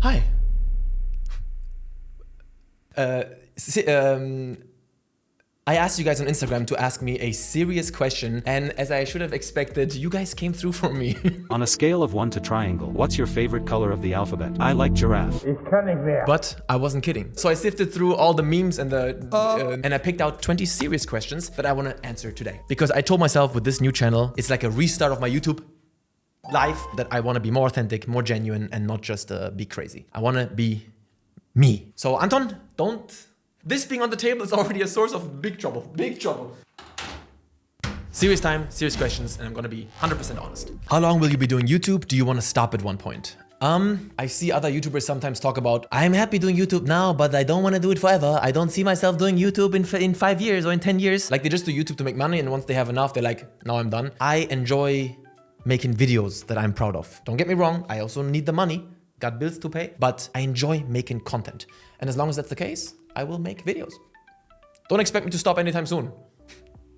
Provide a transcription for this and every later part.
Hi. I asked you guys on Instagram to ask me a serious question, and as I should have expected, you guys came through for me. On a scale of 1 to triangle, what's your favorite color of the alphabet? I like giraffe. But I wasn't kidding. So I sifted through all the memes and and I picked out 20 serious questions that I want to answer today. Because I told myself with this new channel, it's like a restart of my YouTube life, that I want to be more authentic, more genuine, and not just be crazy. I want to be me. So Anton, don't... This being on the table is already a source of big trouble. Big trouble. Serious time, serious questions, and I'm gonna be 100% honest. How long will you be doing YouTube? Do you want to stop at one point? I see other YouTubers sometimes talk about, I'm happy doing YouTube now, but I don't want to do it forever. I don't see myself doing YouTube in 5 years or in 10 years. Like, they just do YouTube to make money, and once they have enough, they're like, now I'm done. I enjoy making videos that I'm proud of. Don't get me wrong, I also need the money. Got bills to pay, but I enjoy making content. And as long as that's the case, I will make videos. Don't expect me to stop anytime soon.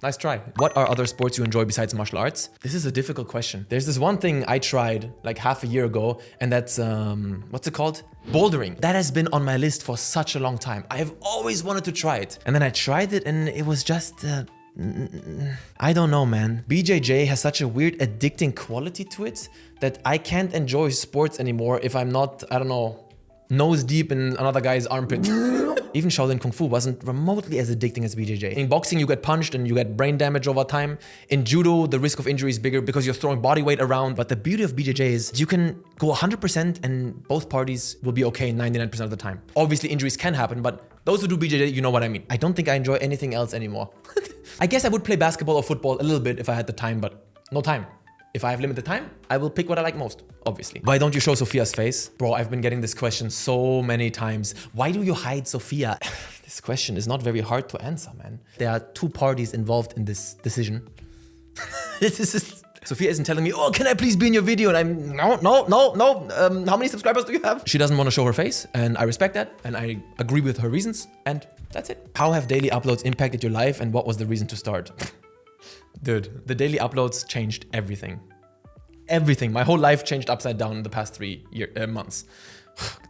Nice try. What are other sports you enjoy besides martial arts? This is a difficult question. There's this one thing I tried like half a year ago, and that's, what's it called? Bouldering. That has been on my list for such a long time. I have always wanted to try it. And then I tried it and it was just, I don't know, man. BJJ has such a weird addicting quality to it that I can't enjoy sports anymore if I'm not, I don't know, nose deep in another guy's armpit. Even Shaolin Kung Fu wasn't remotely as addicting as BJJ. In boxing, you get punched and you get brain damage over time. In judo, the risk of injury is bigger because you're throwing body weight around. But the beauty of BJJ is you can go 100% and both parties will be okay 99% of the time. Obviously, injuries can happen, but those who do BJJ, you know what I mean. I don't think I enjoy anything else anymore. I guess I would play basketball or football a little bit if I had the time, but no time. If I have limited time, I will pick what I like most, obviously. Why don't you show Sofia's face? Bro, I've been getting this question so many times. Why do you hide Sofia? This question is not very hard to answer, man. There are two parties involved in this decision. Sofia isn't telling me, oh, can I please be in your video? And I'm, no. How many subscribers do you have? She doesn't want to show her face, and I respect that, and I agree with her reasons, and that's it. How have daily uploads impacted your life, and what was the reason to start? Dude, the daily uploads changed everything. Everything. My whole life changed upside down in the past 3 months.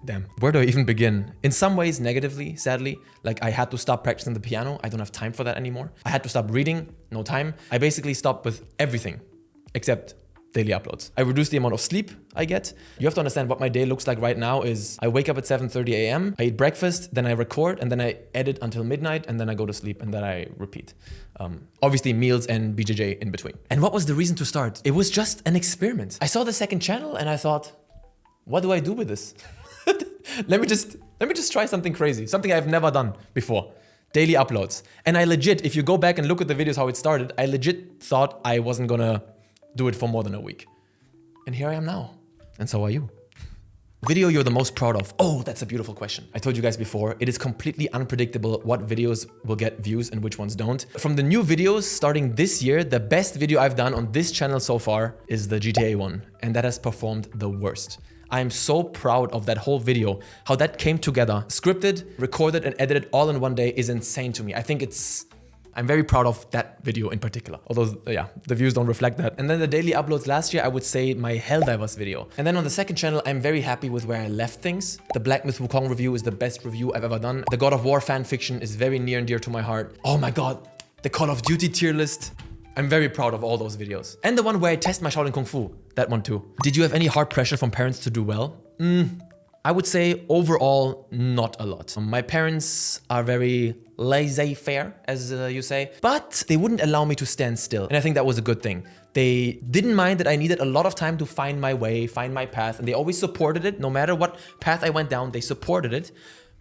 Damn. Where do I even begin? In some ways, negatively, sadly. Like, I had to stop practicing the piano. I don't have time for that anymore. I had to stop reading. No time. I basically stopped with everything except daily uploads. I reduced the amount of sleep I get. You have to understand what my day looks like right now is I wake up at 7:30 a.m., I eat breakfast, then I record, and then I edit until midnight, and then I go to sleep, and then I repeat. Obviously meals and BJJ in between. And what was the reason to start? It was just an experiment. I saw the second channel and I thought, what do I do with this? let me just try something crazy, something I've never done before. Daily uploads. And I legit, if you go back and look at the videos how it started, I legit thought I wasn't gonna do it for more than a week. And here I am now. And so are you. Video you're the most proud of? Oh, that's a beautiful question. I told you guys before, it is completely unpredictable what videos will get views and which ones don't. From the new videos starting this year, the best video I've done on this channel so far is the GTA one, and that has performed the worst. I am so proud of that whole video. How that came together, scripted, recorded, and edited all in one day is insane to me. I'm very proud of that video in particular. Although, yeah, the views don't reflect that. And then the daily uploads last year, I would say my Helldivers video. And then on the second channel, I'm very happy with where I left things. The Black Myth Wukong review is the best review I've ever done. The God of War fanfiction is very near and dear to my heart. Oh my God, the Call of Duty tier list. I'm very proud of all those videos. And the one where I test my Shaolin Kung Fu, that one too. Did you have any hard pressure from parents to do well? I would say overall, not a lot. My parents are very laissez-faire, as you say, but they wouldn't allow me to stand still. And I think that was a good thing. They didn't mind that I needed a lot of time to find my way, find my path, and they always supported it. No matter what path I went down, they supported it,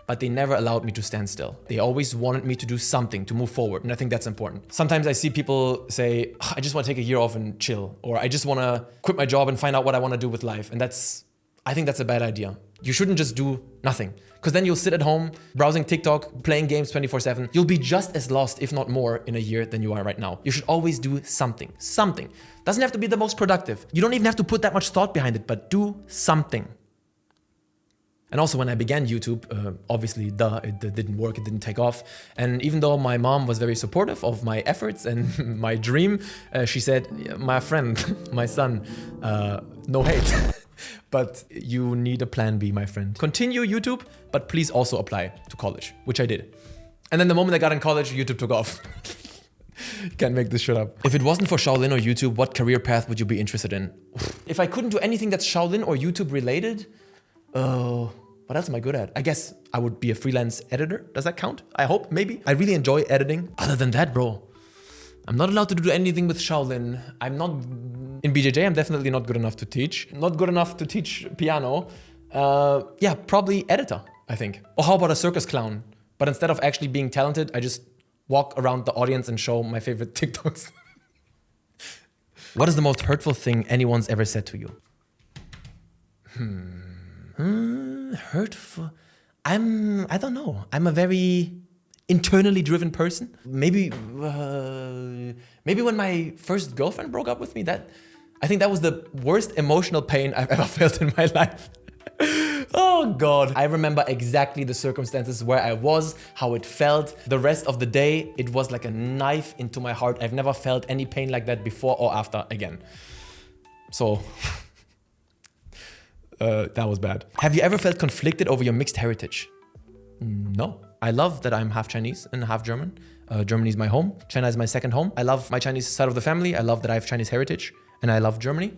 but they never allowed me to stand still. They always wanted me to do something, to move forward, and I think that's important. Sometimes I see people say, I just want to take a year off and chill, or I just want to quit my job and find out what I want to do with life, and I think that's a bad idea. You shouldn't just do nothing, because then you'll sit at home browsing TikTok, playing games 24/7. You'll be just as lost, if not more, in a year than you are right now. You should always do something. Something. Doesn't have to be the most productive. You don't even have to put that much thought behind it, but do something. And also when I began YouTube, obviously, it didn't work, it didn't take off. And even though my mom was very supportive of my efforts and my dream, she said, my friend, my son, no hate. But you need a plan B, my friend. Continue YouTube, but please also apply to college, which I did. And then the moment I got in college, YouTube took off. Can't make this shit up. If it wasn't for Shaolin or YouTube, what career path would you be interested in? If I couldn't do anything that's Shaolin or YouTube related, what else am I good at? I guess I would be a freelance editor. Does that count? I hope, maybe. I really enjoy editing. Other than that, bro, I'm not allowed to do anything with Shaolin. I'm not... In BJJ, I'm definitely not good enough to teach. Not good enough to teach piano. Yeah, probably editor, I think. Or how about a circus clown? But instead of actually being talented, I just walk around the audience and show my favorite TikToks. What is the most hurtful thing anyone's ever said to you? Hurtful. I don't know. I'm a very internally driven person. Maybe when my first girlfriend broke up with me, I think that was the worst emotional pain I've ever felt in my life. Oh God. I remember exactly the circumstances where I was, how it felt. The rest of the day, it was like a knife into my heart. I've never felt any pain like that before or after again. So, that was bad. Have you ever felt conflicted over your mixed heritage? No. I love that I'm half Chinese and half German. Germany is my home. China is my second home. I love my Chinese side of the family. I love that I have Chinese heritage and I love Germany.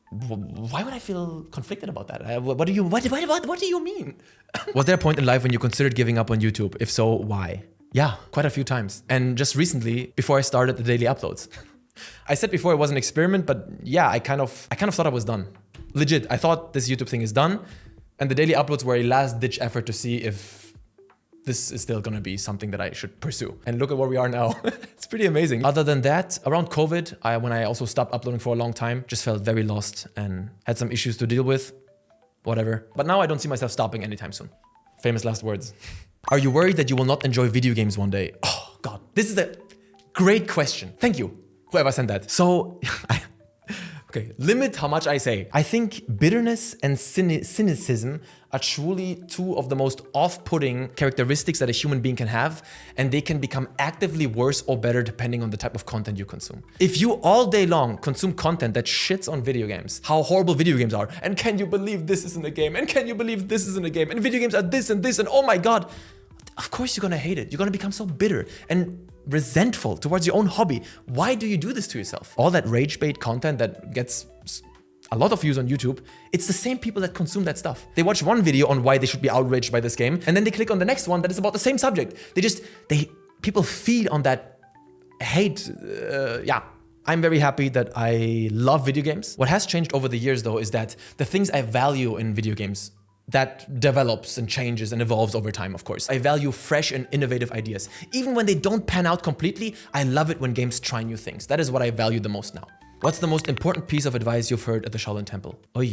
Why would I feel conflicted about that? What do you mean? Was there a point in life when you considered giving up on YouTube? If so, why? Yeah, quite a few times. And just recently, before I started the daily uploads. I said before it was an experiment, but yeah, I kind of thought I was done. Legit, I thought this YouTube thing is done. And the daily uploads were a last ditch effort to see if this is still gonna be something that I should pursue. And look at where we are now. It's pretty amazing. Other than that, around COVID, when I also stopped uploading for a long time, just felt very lost and had some issues to deal with, whatever. But now I don't see myself stopping anytime soon. Famous last words. Are you worried that you will not enjoy video games one day? Oh God, this is a great question. Thank you, whoever sent that. So, okay, limit how much I say. I think bitterness and cynicism are truly two of the most off-putting characteristics that a human being can have, and they can become actively worse or better depending on the type of content you consume. If you all day long consume content that shits on video games, how horrible video games are, and can you believe this is in a game, and can you believe this is in a game, and video games are this, and oh my God, of course you're gonna hate it. You're gonna become so bitter and resentful towards your own hobby. Why do you do this to yourself? All that rage bait content that gets a lot of views on YouTube, it's the same people that consume that stuff. They watch one video on why they should be outraged by this game, and then they click on the next one that is about the same subject. People feed on that hate. Yeah. I'm very happy that I love video games. What has changed over the years though is that the things I value in video games, that develops and changes and evolves over time, of course. I value fresh and innovative ideas. Even when they don't pan out completely, I love it when games try new things. That is what I value the most now. What's the most important piece of advice you've heard at the Shaolin Temple? I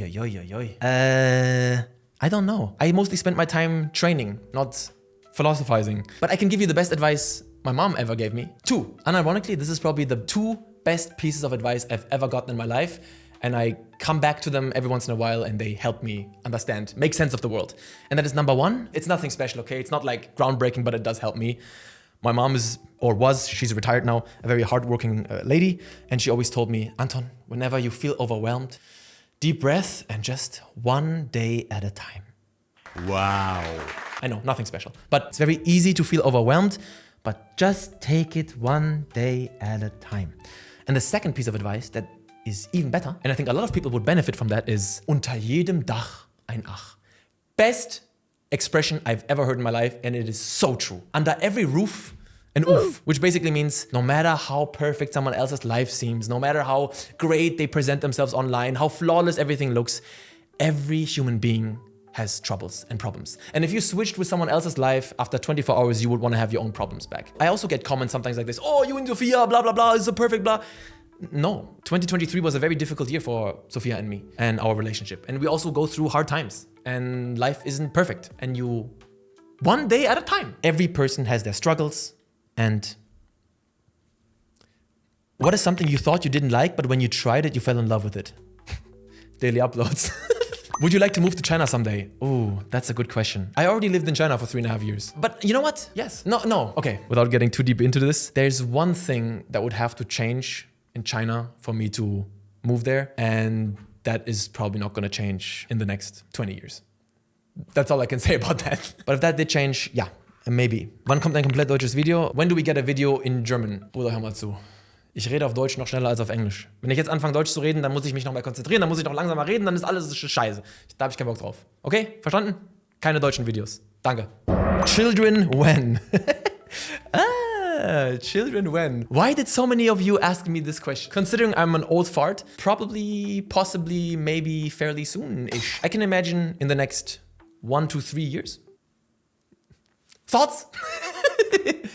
don't know. I mostly spent my time training, not philosophizing. But I can give you the best advice my mom ever gave me. Two. Unironically, this is probably the two best pieces of advice I've ever gotten in my life. And I come back to them every once in a while and they help me understand, make sense of the world. And that is number one, it's nothing special, okay? It's not like groundbreaking, but it does help me. My mom she's retired now, a very hardworking lady. And she always told me, Anton, whenever you feel overwhelmed, deep breath and just one day at a time. Wow. I know, nothing special, but it's very easy to feel overwhelmed, but just take it one day at a time. And the second piece of advice that is even better, and I think a lot of people would benefit from that, is unter jedem Dach ein Ach. Best expression I've ever heard in my life, and it is so true. Under every roof, an oof, which basically means no matter how perfect someone else's life seems, no matter how great they present themselves online, how flawless everything looks, every human being has troubles and problems. And if you switched with someone else's life, after 24 hours, you would want to have your own problems back. I also get comments sometimes like this, oh, you and Sofia, blah, blah, blah, is so perfect, blah. No, 2023 was a very difficult year for Sofia and me and our relationship. And we also go through hard times and life isn't perfect. And you, one day at a time. Every person has their struggles. And what is something you thought you didn't like, but when you tried it, you fell in love with it? Daily uploads. Would you like to move to China someday? Oh, that's a good question. I already lived in China for 3.5 years. But you know what? Yes. No. Okay. Without getting too deep into this, there's one thing that would have to change in China for me to move there. And that is probably not gonna change in the next 20 years. That's all I can say about that. But if that did change, ja, maybe. Wann kommt ein komplett deutsches Video? When do we get a video in German? Bruder, hör mal zu. Ich rede auf Deutsch noch schneller als auf Englisch. Wenn ich jetzt anfange, Deutsch zu reden, dann muss ich mich noch mal konzentrieren, dann muss ich noch langsamer reden, dann ist alles scheiße. Da habe ich keinen Bock drauf. Okay? Verstanden? Keine deutschen Videos. Danke. Children when? Children when? Why did so many of you ask me this question? Considering I'm an old fart, probably, possibly, maybe fairly soon-ish. I can imagine in the next 1 to 3 years. Thoughts?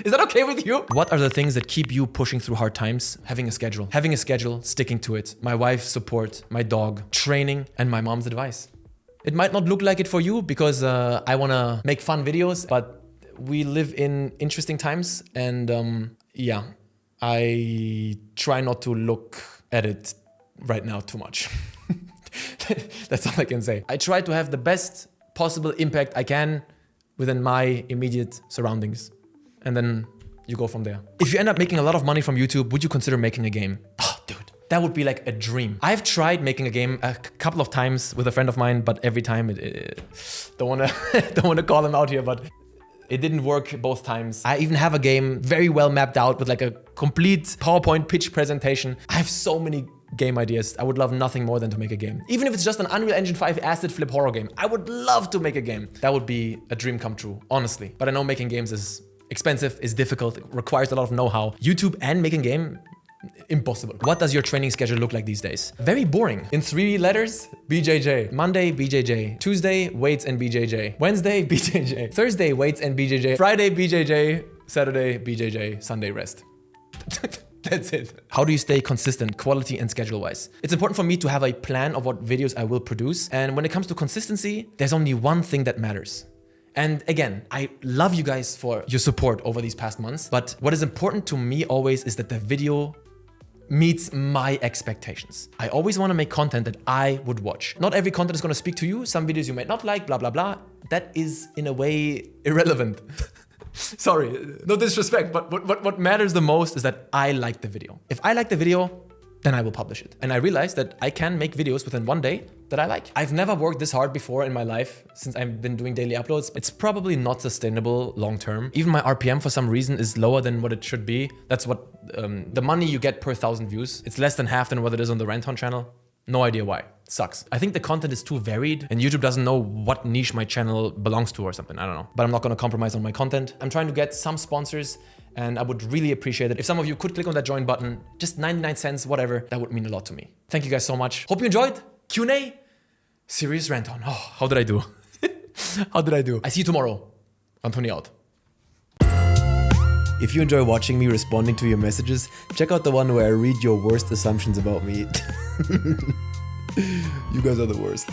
Is that okay with you? What are the things that keep you pushing through hard times? Having a schedule. Having a schedule, sticking to it. My wife's support, my dog, training, and my mom's advice. It might not look like it for you because I want to make fun videos, but we live in interesting times, and yeah, I try not to look at it right now too much. That's all I can say. I try to have the best possible impact I can within my immediate surroundings. And then you go from there. If you end up making a lot of money from YouTube, would you consider making a game? Oh, dude, that would be like a dream. I've tried making a game a couple of times with a friend of mine, but every time don't wanna call him out here, but it didn't work both times. I even have a game very well mapped out with like a complete PowerPoint pitch presentation. I have so many game ideas. I would love nothing more than to make a game. Even if it's just an Unreal Engine 5 acid flip horror game, I would love to make a game. That would be a dream come true, honestly. But I know making games is expensive, is difficult, it requires a lot of know-how. YouTube and making game, impossible. What does your training schedule look like these days? Very boring. In 3 letters, BJJ. Monday, BJJ. Tuesday, weights and BJJ. Wednesday, BJJ. Thursday, weights and BJJ. Friday, BJJ. Saturday, BJJ. Sunday, rest. That's it. How do you stay consistent, quality and schedule-wise? It's important for me to have a plan of what videos I will produce. And when it comes to consistency, there's only one thing that matters. And again, I love you guys for your support over these past months. But what is important to me always is that the video meets my expectations. I always want to make content that I would watch. Not every content is going to speak to you. Some videos you might not like, blah, blah, blah. That is, in a way, irrelevant. Sorry, no disrespect, but what matters the most is that I like the video. If I like the video, then I will publish it. And I realized that I can make videos within 1 day that I like. I've never worked this hard before in my life since I've been doing daily uploads. It's probably not sustainable long term. Even my RPM for some reason is lower than what it should be. That's what the money you get per 1,000 views. It's less than half than what it is on the Renton channel. No idea why. Sucks. I think the content is too varied and YouTube doesn't know what niche my channel belongs to or something. I don't know. But I'm not going to compromise on my content. I'm trying to get some sponsors and I would really appreciate it if some of you could click on that join button. Just 99 cents, whatever. That would mean a lot to me. Thank you guys so much. Hope you enjoyed. Q&A. Serious rant on. Oh, how did I do? How did I do? I see you tomorrow. Anthony out. If you enjoy watching me responding to your messages, check out the one where I read your worst assumptions about me. You guys are the worst.